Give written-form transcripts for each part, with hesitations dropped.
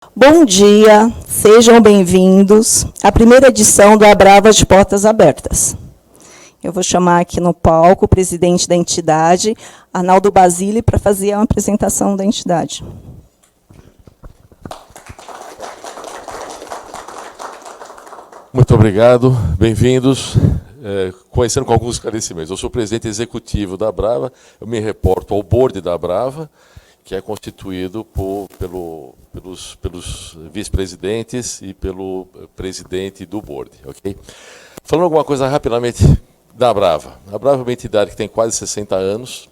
Bom dia, sejam bem-vindos à primeira edição do Abrava de Portas Abertas. Eu vou chamar aqui no palco o presidente da entidade, Arnaldo Basile, para fazer a apresentação da entidade. Muito obrigado, bem-vindos. Conhecendo com alguns esclarecimentos, eu sou presidente executivo da Abrava, eu me reporto ao board da Abrava, que é constituído pelos vice-presidentes e pelo presidente do board. Okay? Falando alguma coisa rapidamente da Abrava. A Abrava é uma entidade que tem quase 60 anos.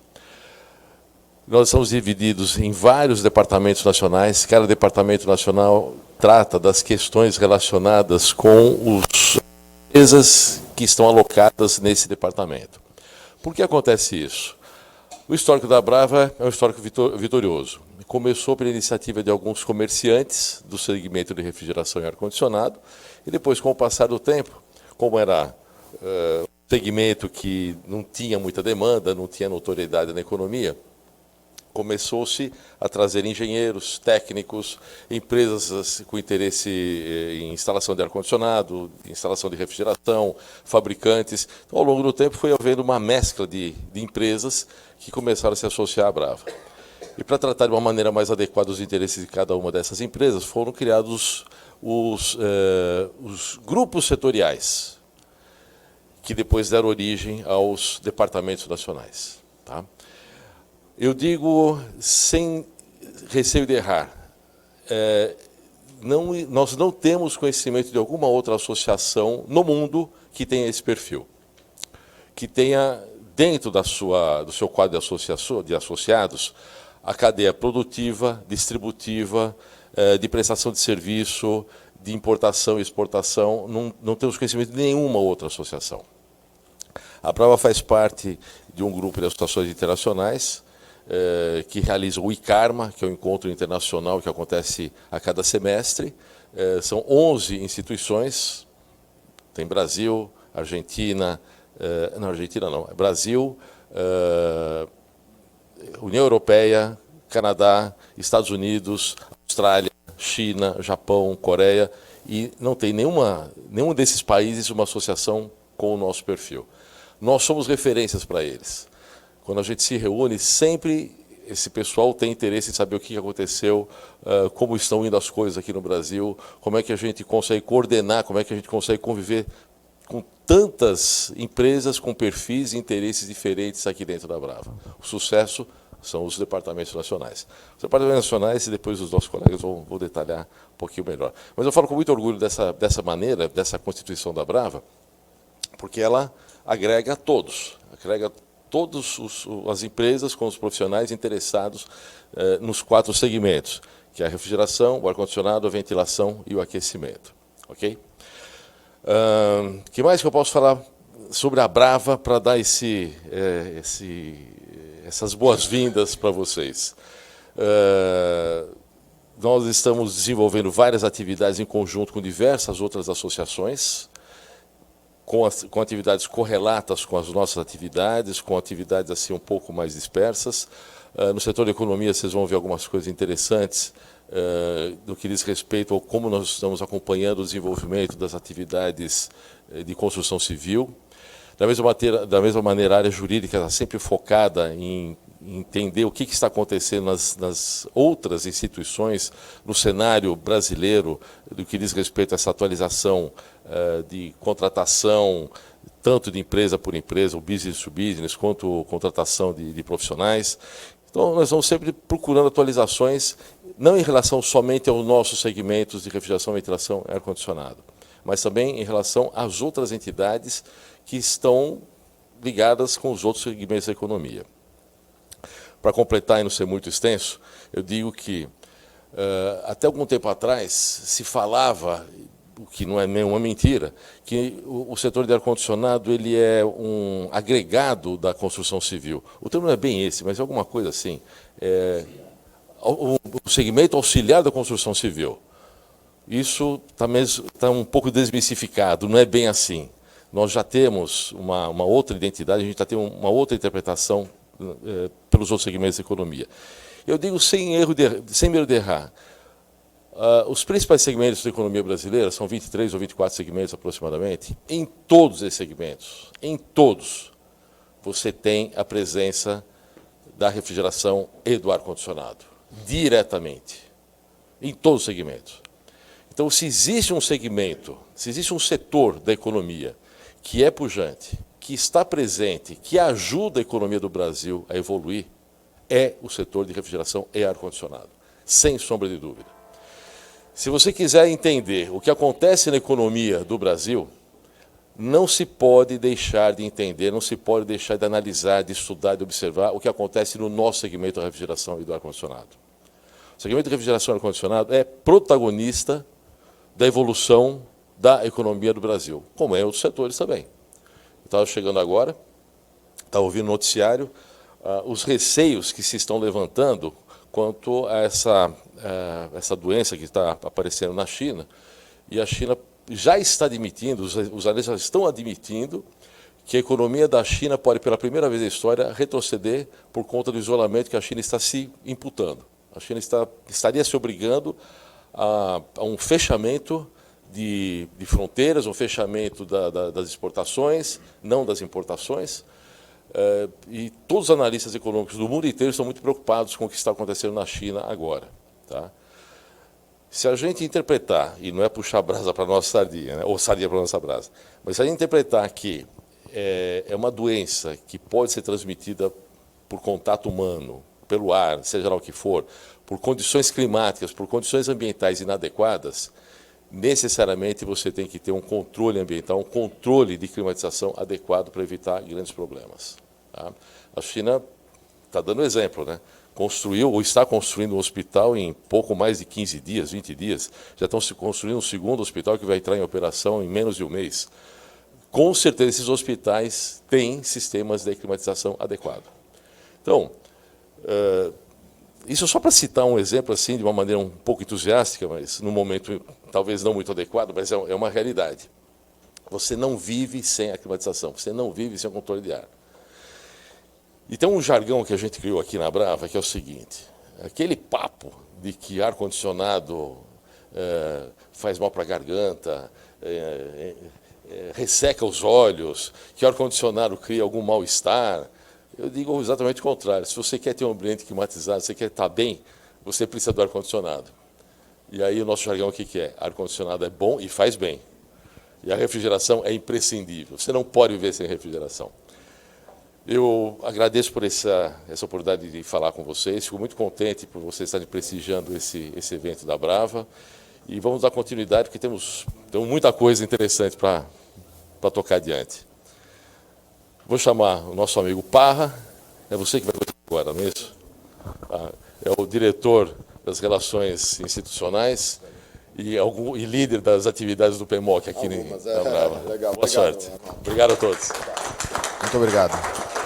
Nós estamos divididos em vários departamentos nacionais. Cada departamento nacional trata das questões relacionadas com as empresas que estão alocadas nesse departamento. Por que acontece isso? O histórico da Abrava é um histórico vitorioso. Começou pela iniciativa de alguns comerciantes do segmento de refrigeração e ar-condicionado, e depois, com o passar do tempo, como era um segmento que não tinha muita demanda, não tinha notoriedade na economia, começou-se a trazer engenheiros, técnicos, empresas com interesse em instalação de ar-condicionado, instalação de refrigeração, fabricantes. Então, ao longo do tempo, foi havendo uma mescla de empresas que começaram a se associar à Abrava. E para tratar de uma maneira mais adequada os interesses de cada uma dessas empresas, foram criados os grupos setoriais, que depois deram origem aos departamentos nacionais. Tá? Eu digo, sem receio de errar, nós não temos conhecimento de alguma outra associação no mundo que tenha esse perfil, que tenha dentro do seu quadro de associados a cadeia produtiva, distributiva, de prestação de serviço, de importação e exportação. Não temos conhecimento de nenhuma outra associação. A Abrava faz parte de um grupo de associações internacionais, que realiza o ICARMA, que é o encontro internacional que acontece a cada semestre. São 11 instituições, tem Brasil, Argentina, não, Argentina não, é Brasil, União Europeia, Canadá, Estados Unidos, Austrália, China, Japão, Coreia, e não tem nenhum desses países uma associação com o nosso perfil. Nós somos referências para eles. Quando a gente se reúne, sempre esse pessoal tem interesse em saber o que aconteceu, como estão indo as coisas aqui no Brasil, como é que a gente consegue coordenar, como é que a gente consegue conviver com tantas empresas com perfis e interesses diferentes aqui dentro da Abrava. O sucesso são os departamentos nacionais. Os departamentos nacionais, e depois os nossos colegas vão detalhar um pouquinho melhor. Mas eu falo com muito orgulho dessa maneira, dessa constituição da Abrava, porque ela agrega todas as empresas com os profissionais interessados nos 4 segmentos, que é a refrigeração, o ar-condicionado, a ventilação e o aquecimento. Ok? Que mais que eu posso falar sobre a Abrava para dar essas boas-vindas para vocês? Nós estamos desenvolvendo várias atividades em conjunto com diversas outras associações, com atividades correlatas com as nossas atividades, com atividades assim um pouco mais dispersas. No setor da economia, vocês vão ver algumas coisas interessantes no que diz respeito ao como nós estamos acompanhando o desenvolvimento das atividades de construção civil. Da mesma maneira, a área jurídica está sempre focada em entender o que está acontecendo nas outras instituições, no cenário brasileiro, do que diz respeito a essa atualização de contratação, tanto de empresa por empresa, o business to business, quanto contratação de profissionais. Então, nós vamos sempre procurando atualizações, não em relação somente aos nossos segmentos de refrigeração, ventilação e ar-condicionado, mas também em relação às outras entidades que estão ligadas com os outros segmentos da economia. Para completar e não ser muito extenso, eu digo que até algum tempo atrás se falava, o que não é nenhuma mentira, que o setor de ar-condicionado ele é um agregado da construção civil. O termo não é bem esse, mas é alguma coisa assim. O segmento auxiliar da construção civil. Isso está um pouco desmistificado, não é bem assim. Nós já temos uma outra identidade, a gente já tem uma outra interpretação pelos outros segmentos da economia. Eu digo sem medo de errar, Os principais segmentos da economia brasileira, são 23 ou 24 segmentos aproximadamente, em todos esses segmentos, em todos, você tem a presença da refrigeração e do ar-condicionado, diretamente, em todos os segmentos. Então, se existe um segmento, se existe um setor da economia que é pujante, que está presente, que ajuda a economia do Brasil a evoluir, é o setor de refrigeração e ar-condicionado, sem sombra de dúvida. Se você quiser entender o que acontece na economia do Brasil, não se pode deixar de entender, não se pode deixar de analisar, de estudar, de observar o que acontece no nosso segmento da refrigeração e do ar-condicionado. O segmento de refrigeração e ar-condicionado é protagonista da evolução da economia do Brasil, como é outros setores também. Eu estava chegando agora, estava ouvindo no noticiário, os receios que se estão levantando quanto a essa doença que está aparecendo na China, e a China já está admitindo, os analistas estão admitindo, que a economia da China pode, pela primeira vez na história, retroceder por conta do isolamento que a China está se imputando. A China estaria se obrigando a um fechamento de fronteiras, um fechamento das exportações, não das importações. E todos os analistas econômicos do mundo inteiro estão muito preocupados com o que está acontecendo na China agora. Tá? Se a gente interpretar, e não é puxar brasa para a nossa sardinha, né, ou sardinha para a nossa brasa, mas se a gente interpretar que é uma doença que pode ser transmitida por contato humano, pelo ar, seja lá o que for, por condições climáticas, por condições ambientais inadequadas, necessariamente você tem que ter um controle ambiental, um controle de climatização adequado para evitar grandes problemas. Tá? A China está dando exemplo, né? Construiu ou está construindo um hospital em pouco mais de 15 dias, 20 dias. Já estão se construindo um segundo hospital que vai entrar em operação em menos de um mês. Com certeza esses hospitais têm sistemas de climatização adequados. Então, isso só para citar um exemplo assim, de uma maneira um pouco entusiástica, mas num momento talvez não muito adequado, mas é uma realidade. Você não vive sem a climatização, você não vive sem o controle de ar. E tem um jargão que a gente criou aqui na Brava, que é o seguinte: aquele papo de que ar-condicionado faz mal para a garganta, resseca os olhos, que ar-condicionado cria algum mal-estar. Eu digo exatamente o contrário. Se você quer ter um ambiente climatizado, você quer estar bem, você precisa do ar-condicionado. E aí o nosso jargão o que é? Ar-condicionado é bom e faz bem. E a refrigeração é imprescindível. Você não pode viver sem refrigeração. Eu agradeço por essa oportunidade de falar com vocês. Fico muito contente por vocês estarem prestigiando esse evento da Brava. E vamos dar continuidade, porque temos muita coisa interessante para tocar adiante. Vou chamar o nosso amigo Parra. É você que vai contar agora, não é isso? É o diretor das relações institucionais e líder das atividades do PEMOC aqui na Brava. Legal. Boa sorte. Obrigado a todos. Muito obrigado.